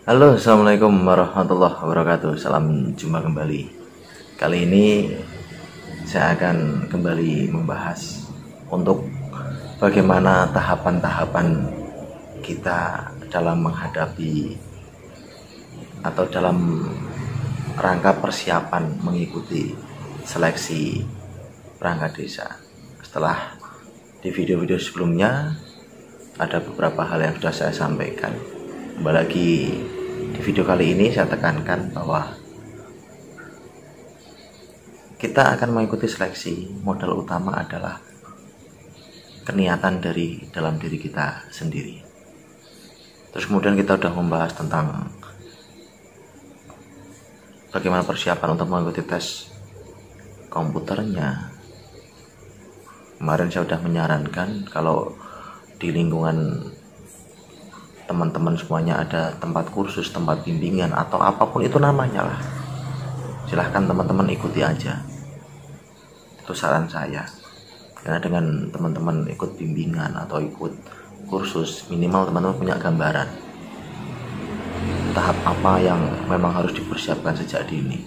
Halo, assalamualaikum warahmatullahi wabarakatuh. Salam jumpa kembali. Kali ini saya akan kembali membahas untuk bagaimana tahapan-tahapan kita dalam menghadapi atau dalam rangka persiapan mengikuti seleksi perangkat desa. Setelah di video-video sebelumnya ada beberapa hal yang sudah saya sampaikan. Kembali lagi di video kali ini saya tekankan bahwa kita akan mengikuti seleksi. Modal utama adalah keniatan dari dalam diri kita sendiri. Terus kemudian kita sudah membahas tentang bagaimana persiapan untuk mengikuti tes komputernya. Kemarin saya sudah menyarankan kalau di lingkungan teman-teman semuanya ada tempat kursus, tempat bimbingan atau apapun itu namanya lah, silahkan teman-teman ikuti aja. Itu saran saya. Karena dengan teman-teman ikut bimbingan atau ikut kursus, minimal teman-teman punya gambaran tahap apa yang memang harus dipersiapkan sejak dini.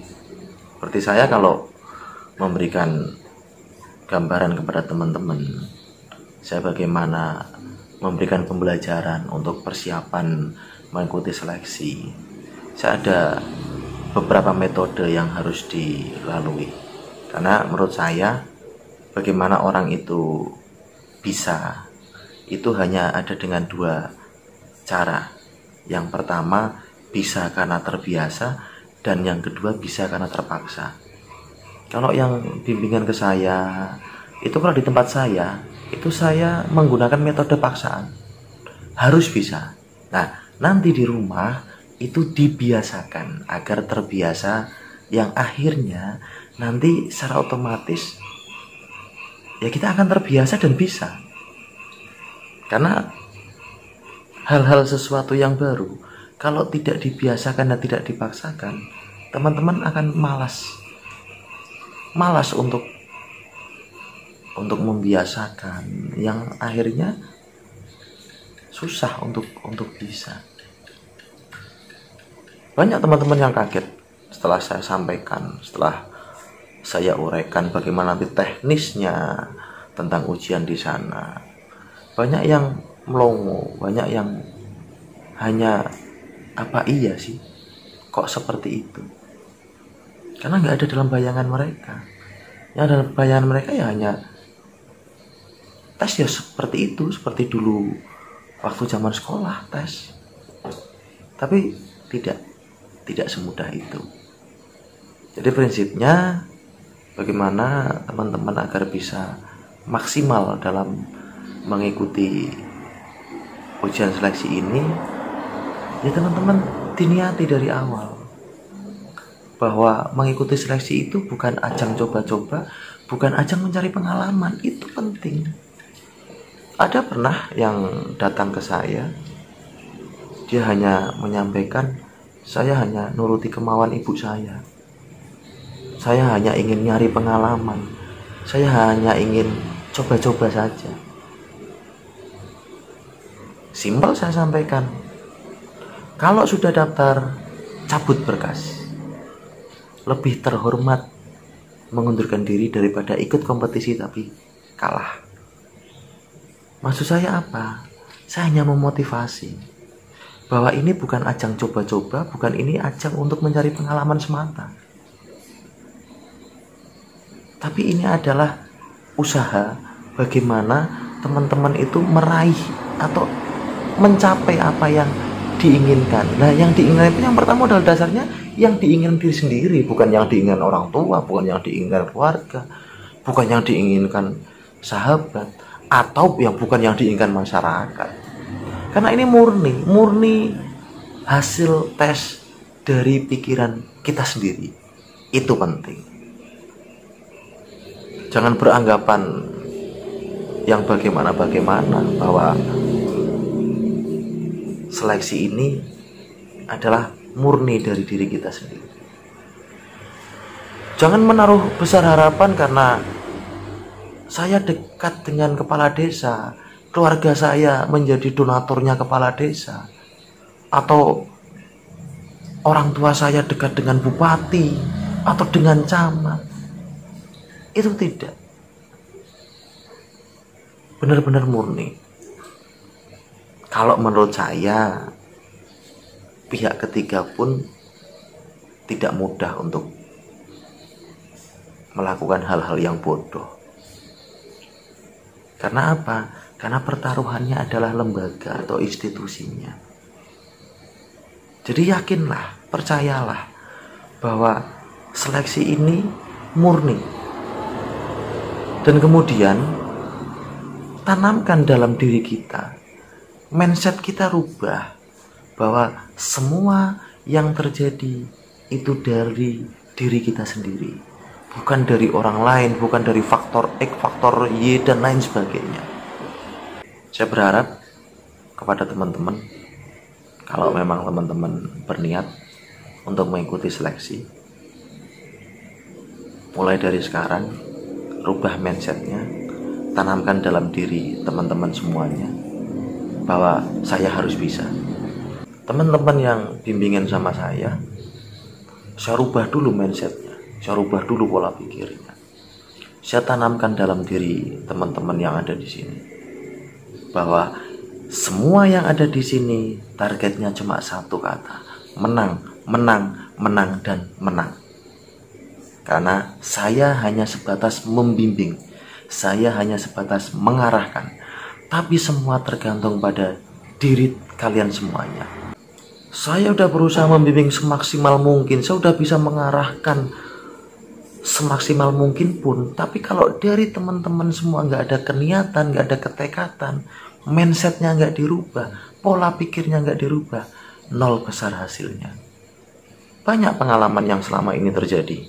Seperti saya kalau memberikan gambaran kepada teman-teman, saya bagaimana memberikan pembelajaran untuk persiapan mengikuti seleksi. Saya ada beberapa metode yang harus dilalui. Karena menurut saya bagaimana orang itu bisa, itu hanya ada dengan dua cara. Yang pertama bisa karena terbiasa, dan yang kedua bisa karena terpaksa. Kalau yang bimbingan ke saya, itu kalau di tempat saya, itu saya menggunakan metode paksaan. Harus bisa. Nah, nanti di rumah itu dibiasakan agar terbiasa, yang akhirnya nanti secara otomatis ya kita akan terbiasa dan bisa. Karena hal-hal sesuatu yang baru kalau tidak dibiasakan dan tidak dipaksakan, teman-teman akan malas untuk membiasakan, yang akhirnya susah untuk bisa. Banyak teman-teman yang kaget setelah saya sampaikan, setelah saya uraikan bagaimana nanti teknisnya tentang ujian di sana. Banyak yang melongo, banyak yang hanya apa iya sih, kok seperti itu? Karena nggak ada dalam bayangan mereka. Yang dalam bayangan mereka ya hanya tes ya seperti itu, seperti dulu waktu zaman sekolah tes. Tapi tidak semudah itu. Jadi prinsipnya bagaimana teman-teman agar bisa maksimal dalam mengikuti ujian seleksi ini, ya teman-teman diniati dari awal bahwa mengikuti seleksi itu bukan ajang coba-coba, bukan ajang mencari pengalaman. Itu penting. Ada pernah yang datang ke saya, dia hanya menyampaikan, saya hanya nuruti kemauan ibu saya hanya ingin nyari pengalaman, saya hanya ingin coba-coba saja. Simpel saya sampaikan, kalau sudah daftar, cabut berkas. Lebih terhormat mengundurkan diri daripada ikut kompetisi tapi kalah. Maksud saya apa? Saya hanya memotivasi bahwa ini bukan ajang coba-coba, bukan ini ajang untuk mencari pengalaman semata. Tapi ini adalah usaha bagaimana teman-teman itu meraih atau mencapai apa yang diinginkan. Nah, yang diinginkan itu yang pertama modal dasarnya yang diinginkan diri sendiri, bukan yang diinginkan orang tua, bukan yang diinginkan keluarga, bukan yang diinginkan sahabat, atau yang bukan yang diinginkan masyarakat. Karena ini murni hasil tes dari pikiran kita sendiri. Itu penting. Jangan beranggapan yang bagaimana-bagaimana bahwa seleksi ini adalah murni dari diri kita sendiri. Jangan menaruh besar harapan karena saya dekat dengan kepala desa, keluarga saya menjadi donaturnya kepala desa, atau orang tua saya dekat dengan bupati atau dengan camat. Itu tidak. Benar-benar murni. Kalau menurut saya, pihak ketiga pun tidak mudah untuk melakukan hal-hal yang bodoh. Karena apa? Karena pertaruhannya adalah lembaga atau institusinya. Jadi yakinlah, percayalah bahwa seleksi ini murni. Dan kemudian tanamkan dalam diri kita, mindset kita rubah bahwa semua yang terjadi itu dari diri kita sendiri, bukan dari orang lain, bukan dari faktor X, faktor Y, dan lain sebagainya. Saya berharap kepada teman-teman, kalau memang teman-teman berniat untuk mengikuti seleksi, mulai dari sekarang, rubah mindsetnya, tanamkan dalam diri teman-teman semuanya, bahwa saya harus bisa. Teman-teman yang bimbingan sama saya rubah dulu mindsetnya, saya rubah dulu pola pikirnya. Saya tanamkan dalam diri teman-teman yang ada di sini bahwa semua yang ada di sini targetnya cuma satu kata: menang, menang, menang, dan menang. Karena saya hanya sebatas membimbing, saya hanya sebatas mengarahkan, tapi semua tergantung pada diri kalian semuanya. Saya udah berusaha membimbing semaksimal mungkin, saya udah bisa mengarahkan semaksimal mungkin pun, tapi kalau dari teman-teman semua nggak ada keniatan, nggak ada ketekatan, mindsetnya nggak dirubah, pola pikirnya nggak dirubah, nol besar hasilnya. Banyak pengalaman yang selama ini terjadi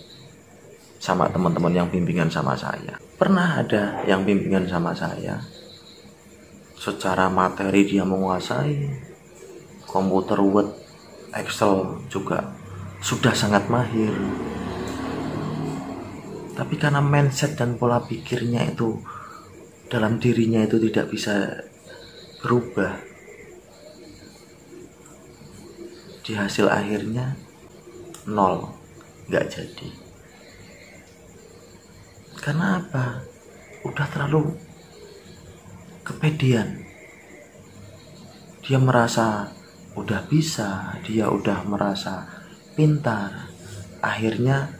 sama teman-teman yang bimbingan sama saya. Pernah ada yang bimbingan sama saya, secara materi dia menguasai, komputer, Word, Excel juga sudah sangat mahir. Tapi karena mindset dan pola pikirnya itu dalam dirinya itu tidak bisa berubah, di hasil akhirnya nol, nggak jadi. Karena apa? Udah terlalu kepedean. Dia merasa udah bisa, dia udah merasa pintar. Akhirnya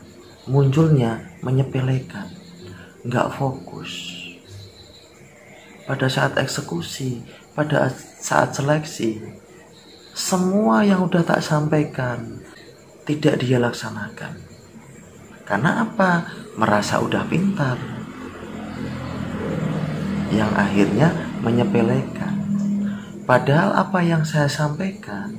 munculnya menyepelekan, nggak fokus. Pada saat eksekusi, pada saat seleksi, semua yang udah tak sampaikan tidak dia laksanakan. Karena apa? Merasa udah pintar, yang akhirnya menyepelekan. Padahal apa yang saya sampaikan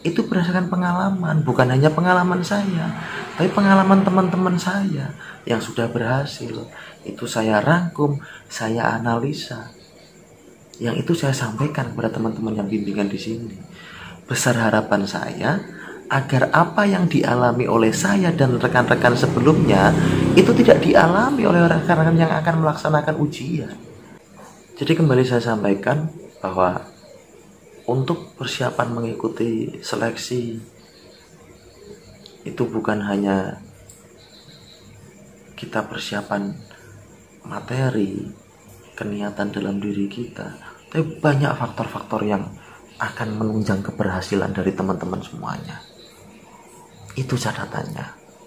itu berdasarkan pengalaman, bukan hanya pengalaman saya, tapi pengalaman teman-teman saya yang sudah berhasil. Itu saya rangkum, saya analisa, yang itu saya sampaikan kepada teman-teman yang bimbingan di sini. Besar harapan saya agar apa yang dialami oleh saya dan rekan-rekan sebelumnya itu tidak dialami oleh rekan-rekan yang akan melaksanakan ujian. Jadi kembali saya sampaikan bahwa untuk persiapan mengikuti seleksi itu bukan hanya kita persiapan materi, keniatan dalam diri kita, tapi banyak faktor-faktor yang akan menunjang keberhasilan dari teman-teman semuanya. Itu catatannya.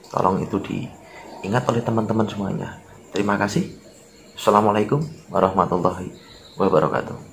Tolong itu diingat oleh teman-teman semuanya. Terima kasih. Assalamualaikum warahmatullahi wabarakatuh.